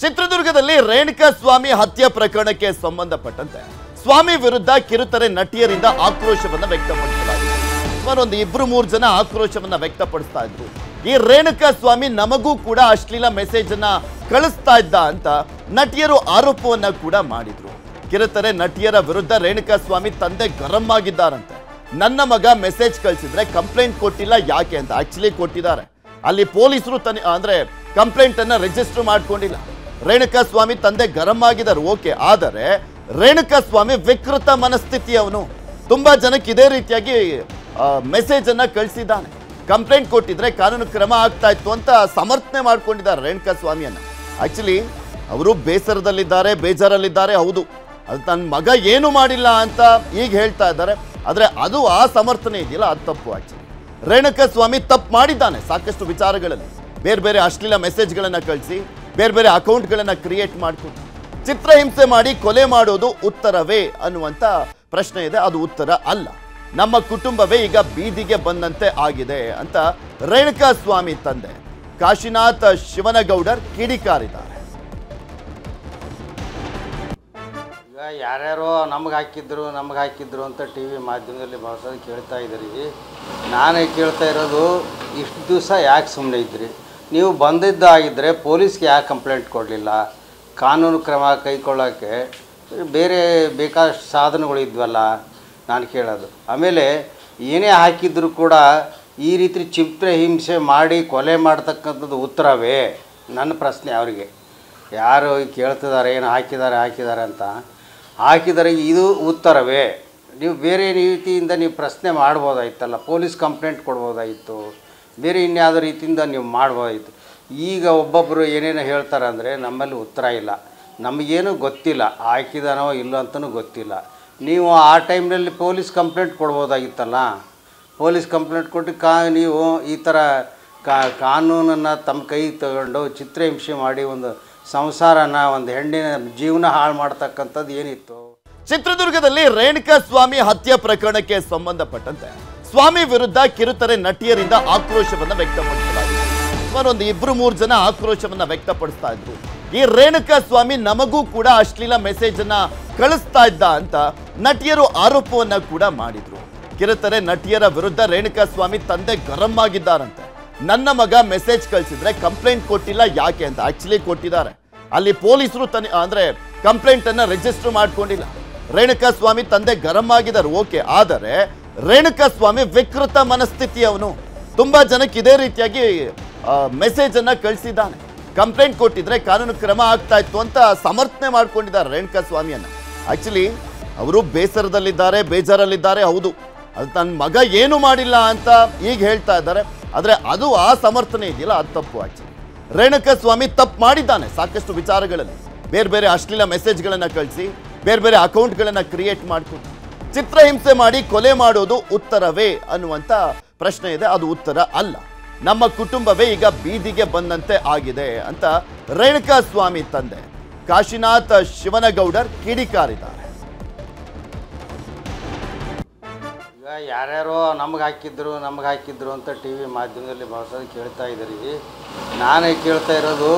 ಚಿತ್ರದುರ್ಗದಲ್ಲಿ ರೇಣುಕಾ ಸ್ವಾಮಿ ಹತ್ಯೆ ಪ್ರಕರಣಕ್ಕೆ ಸಂಬಂಧಪಟ್ಟಂತೆ ಸ್ವಾಮಿ ವಿರುದ್ಧ ಕಿರುತೆರೆ ನಟಿಯರಿಂದ ಆಕ್ರೋಶವನ್ನ ವ್ಯಕ್ತಪಡಿಸಲಾಗಿದೆ. ಸುಮಾರು 2-3 ಜನ ಆಕ್ರೋಶವನ್ನ ವ್ಯಕ್ತಪಡಿಸ್ತಾ ಇದ್ರು. ಈ ರೇಣುಕಾ ಸ್ವಾಮಿ ನಮಗೂ ಕೂಡ ಅಶ್ಲೀಲ ಮೆಸೇಜ್ ಅನ್ನ ಕಳಿಸ್ತಾ ಇದ್ದ ಅಂತ ನಟಿಯರು ಆರೋಪವನ್ನ ಕೂಡ ಮಾಡಿದ್ರು. ಕಿರುತೆರೆ ನಟಿಯರ ವಿರುದ್ಧ ರೇಣುಕಾ ಸ್ವಾಮಿ ತಂದೆ ಗರಂ ಆಗಿದ್ದಾರಂತೆ. ನನ್ನ ಮಗ ಮೆಸೇಜ್ ಕಳಿಸಿದ್ರೆ ಕಂಪ್ಲೇಂಟ್ ಕೊಟ್ಟಿಲ್ಲ ಯಾಕೆ ಅಂತ ಆಕ್ಚುಲಿ ಕೊಟ್ಟಿದ್ದಾರೆ. ಅಲ್ಲಿ ಪೊಲೀಸರು ಅಂದ್ರೆ ಕಂಪ್ಲೇಂಟ್ ಅನ್ನ ರಿಜಿಸ್ಟರ್ ಮಾಡ್ಕೊಂಡಿಲ್ಲ. ರೇಣುಕಾ ಸ್ವಾಮಿ ತಂದೆ ಗರಂ ಆಗಿದ್ದಾರೆ ಓಕೆ, ಆದರೆ ರೇಣುಕಾ ಸ್ವಾಮಿ ವಿಕೃತ ಮನಸ್ಥಿತಿಯವನು. ತುಂಬಾ ಜನಕ್ಕೆ ಇದೇ ರೀತಿಯಾಗಿ ಮೆಸೇಜ್ ಅನ್ನ ಕಳಿಸಿದ್ದಾನೆ. ಕಂಪ್ಲೇಂಟ್ ಕೊಟ್ಟಿದ್ರೆ ಕಾನೂನು ಕ್ರಮ ಆಗ್ತಾ ಇತ್ತು ಅಂತ ಸಮರ್ಥನೆ ಮಾಡ್ಕೊಂಡಿದ್ದಾರೆ ರೇಣುಕಾ ಸ್ವಾಮಿಯನ್ನ. ಆಕ್ಚುಲಿ ಅವರು ಬೇಸರದಲ್ಲಿದ್ದಾರೆ, ಬೇಜಾರಲ್ಲಿದ್ದಾರೆ. ಹೌದು, ಅದು ನನ್ನ ಮಗ ಏನು ಮಾಡಿಲ್ಲ ಅಂತ ಈಗ ಹೇಳ್ತಾ ಇದ್ದಾರೆ. ಆದ್ರೆ ಅದು ಆ ಸಮರ್ಥನೆ ಇದೆಯಲ್ಲ, ಅದು ತಪ್ಪು. ಆಕ್ಚುಲಿ ರೇಣುಕಾ ಸ್ವಾಮಿ ತಪ್ಪು ಮಾಡಿದ್ದಾನೆ ಸಾಕಷ್ಟು ವಿಚಾರಗಳಲ್ಲಿ. ಬೇರೆ ಬೇರೆ ಅಶ್ಲೀಲ ಮೆಸೇಜ್ಗಳನ್ನ ಕಳಿಸಿ ಬೇರೆ ಬೇರೆ ಅಕೌಂಟ್ಗಳನ್ನ ಕ್ರಿಯೇಟ್ ಮಾಡಿಕೊಂಡು ಚಿತ್ರಹಿಂಸೆ ಮಾಡಿ ಕೊಲೆ ಮಾಡೋದು ಉತ್ತರವೇ ಅನ್ನುವಂಥ ಪ್ರಶ್ನೆ ಇದೆ. ಅದು ಉತ್ತರ ಅಲ್ಲ. ನಮ್ಮ ಕುಟುಂಬವೇ ಈಗ ಬೀದಿಗೆ ಬಂದಂತೆ ಆಗಿದೆ ಅಂತ ರೇಣುಕಾ ಸ್ವಾಮಿ ತಂದೆ ಕಾಶಿನಾಥ್ ಶಿವನಗೌಡರ್ ಕಿಡಿಕಾರಿದ್ದಾರೆ. ಈಗ ಯಾರ್ಯಾರೋ ನಮ್ಗೆ ಹಾಕಿದ್ರು ಅಂತ ಟಿ ವಿ ಮಾಧ್ಯಮದಲ್ಲಿ ಭಾಷೆ ಕೇಳ್ತಾ ಇದ್ದೀರಿ. ನಾನೇ ಕೇಳ್ತಾ ಇರೋದು, ಇಷ್ಟು ದಿವಸ ಯಾಕೆ ಸುಮ್ಮನೆ ಇದ್ರಿ? ನೀವು ಬಂದಿದ್ದಾಗಿದ್ದರೆ ಪೊಲೀಸ್ಗೆ ಯಾಕೆ ಕಂಪ್ಲೇಂಟ್ ಕೊಡಲಿಲ್ಲ? ಕಾನೂನು ಕ್ರಮ ಕೈಗೊಳ್ಳೋಕ್ಕೆ ಬೇರೆ ಬೇಕಾದಷ್ಟು ಸಾಧನಗಳು ಇದ್ವಲ್ಲ ನಾನು ಕೇಳೋದು. ಆಮೇಲೆ ಏನೇ ಹಾಕಿದ್ರು ಕೂಡ ಈ ರೀತಿ ಚಿತ್ರಹಿಂಸೆ ಮಾಡಿ ಕೊಲೆ ಮಾಡ್ತಕ್ಕಂಥದ್ದು ಉತ್ತರವೇ? ನನ್ನ ಪ್ರಶ್ನೆ ಅವರಿಗೆ. ಯಾರು ಕೇಳ್ತಿದ್ದಾರೆ ಏನು ಹಾಕಿದ್ದಾರೆ ಅಂತ ಹಾಕಿದರೆ ಇದು ಉತ್ತರವೇ? ನೀವು ಬೇರೆ ರೀತಿಯಿಂದ ನೀವು ಪ್ರಶ್ನೆ ಮಾಡ್ಬೋದಾಗಿತ್ತಲ್ಲ, ಪೊಲೀಸ್ ಕಂಪ್ಲೇಂಟ್ ಕೊಡ್ಬೋದಾಗಿತ್ತು, ಬೇರೆ ಇನ್ಯಾವುದೋ ರೀತಿಯಿಂದ ನೀವು ಮಾಡ್ಬೋದಾಗಿತ್ತು. ಈಗ ಒಬ್ಬೊಬ್ಬರು ಏನೇನು ಹೇಳ್ತಾರೆ ಅಂದರೆ ನಮ್ಮಲ್ಲಿ ಉತ್ತರ ಇಲ್ಲ, ನಮಗೇನು ಗೊತ್ತಿಲ್ಲ, ಹಾಕಿದಾನೋ ಇಲ್ಲ ಅಂತಲೂ ಗೊತ್ತಿಲ್ಲ. ನೀವು ಆ ಟೈಮ್ನಲ್ಲಿ ಪೊಲೀಸ್ ಕಂಪ್ಲೇಂಟ್ ಕೊಡ್ಬೋದಾಗಿತ್ತಲ್ಲ. ಪೊಲೀಸ್ ಕಂಪ್ಲೇಂಟ್ ಕೊಟ್ಟು ನೀವು ಈ ಥರ ಕಾನೂನನ್ನು ತಮ್ಮ ಕೈ ತಗೊಂಡು ಚಿತ್ರಹಿಂಸೆ ಮಾಡಿ ಒಂದು ಸಂಸಾರನ, ಒಂದು ಹೆಣ್ಣಿನ ಜೀವನ ಹಾಳು ಮಾಡ್ತಕ್ಕಂಥದ್ದು ಏನಿತ್ತು? ಚಿತ್ರದುರ್ಗದಲ್ಲಿ ರೇಣುಕಾ ಸ್ವಾಮಿ ಹತ್ಯೆ ಪ್ರಕರಣಕ್ಕೆ ಸಂಬಂಧಪಟ್ಟಂತೆ ಸ್ವಾಮಿ ವಿರುದ್ಧ ಕಿರುತೆರೆ ನಟಿಯರಿಂದ ಆಕ್ರೋಶವನ್ನ ವ್ಯಕ್ತಪಡಿಸಲಾಗಿದೆ. ಸುಮಾರು 2-3 ಜನ ಆಕ್ರೋಶವನ್ನ ವ್ಯಕ್ತಪಡಿಸ್ತಾ ಇದ್ರು. ಈ ರೇಣುಕಾ ಸ್ವಾಮಿ ನಮಗೂ ಕೂಡ ಅಶ್ಲೀಲ ಮೆಸೇಜ್ ಅನ್ನ ಕಳಿಸ್ತಾ ಇದ್ದ ಅಂತ ನಟಿಯರು ಆರೋಪವನ್ನ ಕೂಡ ಮಾಡಿದ್ರು. ಕಿರುತೆರೆ ನಟಿಯರ ವಿರುದ್ಧ ರೇಣುಕಾ ಸ್ವಾಮಿ ತಂದೆ ಗರಂ ಆಗಿದ್ದಾರಂತೆ. ನನ್ನ ಮಗ ಮೆಸೇಜ್ ಕಳಿಸಿದ್ರೆ ಕಂಪ್ಲೇಂಟ್ ಕೊಟ್ಟಿಲ್ಲ ಯಾಕೆ ಅಂತ ಆಕ್ಚುಲಿ ಕೊಟ್ಟಿದ್ದಾರೆ. ಅಲ್ಲಿ ಪೊಲೀಸರು ಅಂದ್ರೆ ಕಂಪ್ಲೇಂಟ್ ಅನ್ನ ರಿಜಿಸ್ಟರ್ ಮಾಡ್ಕೊಂಡಿಲ್ಲ. ರೇಣುಕಾ ಸ್ವಾಮಿ ತಂದೆ ಗರಂ ಆಗಿದ್ದಾರೆ ಓಕೆ, ಆದರೆ ರೇಣುಕಾ ಸ್ವಾಮಿ ವಿಕೃತ ಮನಸ್ಥಿತಿಯವನು. ತುಂಬಾ ಜನಕ್ಕೆ ಇದೇ ರೀತಿಯಾಗಿ ಮೆಸೇಜ್ ಅನ್ನ ಕಳಿಸಿದ್ದಾನೆ. ಕಂಪ್ಲೇಂಟ್ ಕೊಟ್ಟಿದ್ರೆ ಕಾನೂನು ಕ್ರಮ ಆಗ್ತಾ ಇತ್ತು ಅಂತ ಸಮರ್ಥನೆ ಮಾಡ್ಕೊಂಡಿದ್ದಾರೆ ರೇಣುಕಾ ಸ್ವಾಮಿಯನ್ನ. ಆಕ್ಚುಲಿ ಅವರು ಬೇಸರದಲ್ಲಿದ್ದಾರೆ, ಬೇಜಾರಲ್ಲಿದ್ದಾರೆ. ಹೌದು, ಅದು ನನ್ನ ಮಗ ಏನು ಮಾಡಿಲ್ಲ ಅಂತ ಈಗ ಹೇಳ್ತಾ ಇದ್ದಾರೆ. ಆದ್ರೆ ಅದು ಆ ಸಮರ್ಥನೆ ಇದೆಯಲ್ಲ, ಅದು ತಪ್ಪು. ಆಕ್ಚುಲಿ ರೇಣುಕಾ ಸ್ವಾಮಿ ತಪ್ಪು ಮಾಡಿದ್ದಾನೆ ಸಾಕಷ್ಟು ವಿಚಾರಗಳಲ್ಲಿ. ಬೇರೆ ಬೇರೆ ಅಶ್ಲೀಲ ಮೆಸೇಜ್ಗಳನ್ನ ಕಳಿಸಿ ಬೇರೆ ಬೇರೆ ಅಕೌಂಟ್ಗಳನ್ನ ಕ್ರಿಯೇಟ್ ಮಾಡಿಕೊಂಡು ಚಿತ್ರಹಿಂಸೆ ಮಾಡಿ ಕೊಲೆ ಮಾಡೋದು ಉತ್ತರವೇ ಅನ್ನುವಂಥ ಪ್ರಶ್ನೆ ಇದೆ. ಅದು ಉತ್ತರ ಅಲ್ಲ. ನಮ್ಮ ಕುಟುಂಬವೇ ಈಗ ಬೀದಿಗೆ ಬಂದಂತೆ ಆಗಿದೆ ಅಂತ ರೇಣುಕಾ ಸ್ವಾಮಿ ತಂದೆ ಕಾಶಿನಾಥ್ ಶಿವನಗೌಡರ್ ಕಿಡಿಕಾರಿದ್ದಾರೆ. ಈಗ ಯಾರ್ಯಾರೋ ನಮ್ಗೆ ಹಾಕಿದ್ರು ಅಂತ ಟಿ ವಿ ಮಾಧ್ಯಮದಲ್ಲಿ ಭಾಷೆ ಕೇಳ್ತಾ ಇದ್ದೀರಿ. ನಾನೇ ಕೇಳ್ತಾ ಇರೋದು,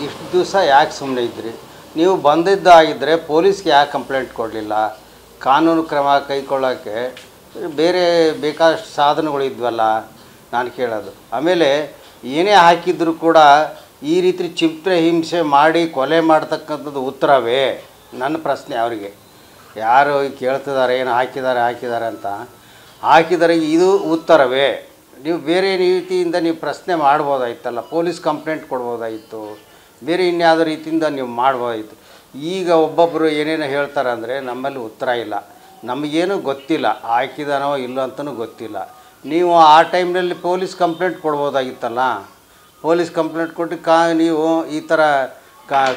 ಇಷ್ಟು ದಿವಸ ಯಾಕೆ ಸುಮ್ಮನೆ ಇದ್ರಿ? ನೀವು ಬಂದಿದ್ದಾಗಿದ್ದರೆ ಪೊಲೀಸ್ಗೆ ಯಾಕೆ ಕಂಪ್ಲೇಂಟ್ ಕೊಡಲಿಲ್ಲ? ಕಾನೂನು ಕ್ರಮ ಕೈಗೊಳ್ಳೋಕ್ಕೆ ಬೇರೆ ಬೇಕಾದಷ್ಟು ಸಾಧನಗಳು ಇದ್ವಲ್ಲ ನಾನು ಕೇಳೋದು. ಆಮೇಲೆ ಏನೇ ಹಾಕಿದ್ರು ಕೂಡ ಈ ರೀತಿ ಚಿತ್ರಹಿಂಸೆ ಮಾಡಿ ಕೊಲೆ ಮಾಡ್ತಕ್ಕಂಥದ್ದು ಉತ್ತರವೇ? ನನ್ನ ಪ್ರಶ್ನೆ ಅವರಿಗೆ. ಯಾರು ಕೇಳ್ತಿದ್ದಾರೆ ಏನು ಹಾಕಿದ್ದಾರೆ ಅಂತ ಹಾಕಿದರೆ ಇದು ಉತ್ತರವೇ? ನೀವು ಬೇರೆ ರೀತಿಯಿಂದ ನೀವು ಪ್ರಶ್ನೆ ಮಾಡ್ಬೋದಾಗಿತ್ತಲ್ಲ, ಪೊಲೀಸ್ ಕಂಪ್ಲೇಂಟ್ ಕೊಡ್ಬೋದಾಗಿತ್ತು, ಬೇರೆ ಇನ್ಯಾವುದೋ ರೀತಿಯಿಂದ ನೀವು ಮಾಡ್ಬೋದಾಗಿತ್ತು. ಈಗ ಒಬ್ಬೊಬ್ಬರು ಏನೇನು ಹೇಳ್ತಾರೆ ಅಂದರೆ ನಮ್ಮಲ್ಲಿ ಉತ್ತರ ಇಲ್ಲ, ನಮಗೇನು ಗೊತ್ತಿಲ್ಲ, ಹಾಕಿದಾನೋ ಇಲ್ಲ ಅಂತಲೂ ಗೊತ್ತಿಲ್ಲ. ನೀವು ಆ ಟೈಮ್ನಲ್ಲಿ ಪೊಲೀಸ್ ಕಂಪ್ಲೇಂಟ್ ಕೊಡ್ಬೋದಾಗಿತ್ತಲ್ಲ. ಪೊಲೀಸ್ ಕಂಪ್ಲೇಂಟ್ ಕೊಟ್ಟು ನೀವು ಈ ಥರ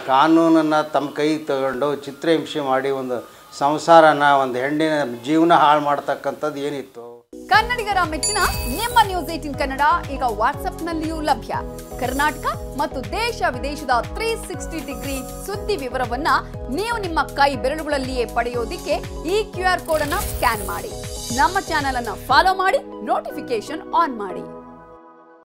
ಕಾನೂನನ್ನು ತಮ್ಮ ಕೈ ತಗೊಂಡು ಚಿತ್ರಹಿಂಸೆ ಮಾಡಿ ಒಂದು ಸಂಸಾರನ, ಒಂದು ಹೆಣ್ಣಿನ ಜೀವನ ಹಾಳು ಮಾಡ್ತಕ್ಕಂಥದ್ದು ಏನಿತ್ತು? ಕನ್ನಡಿಗರ ಮೆಚ್ಚಿನ ನಿಮ್ಮ ನ್ಯೂಸ್ 18 ಕನ್ನಡ ಈಗ ವಾಟ್ಸ್ಆಪ್ನಲ್ಲಿಯೂ ಲಭ್ಯ. ಕರ್ನಾಟಕ ಮತ್ತು ದೇಶ ವಿದೇಶದ 360 ಡಿಗ್ರಿ ಸುದ್ದಿ ವಿವರವನ್ನ ನೀವು ನಿಮ್ಮ ಕೈ ಬೆರಳುಗಳಲ್ಲಿಯೇ ಪಡೆಯೋದಿಕ್ಕೆ ಈ QR ಕೋಡ್ ಅನ್ನು ಸ್ಕ್ಯಾನ್ ಮಾಡಿ. ನಮ್ಮ ಚಾನೆಲ್ ಅನ್ನು ಫಾಲೋ ಮಾಡಿ, ನೋಟಿಫಿಕೇಶನ್ ಆನ್ ಮಾಡಿ.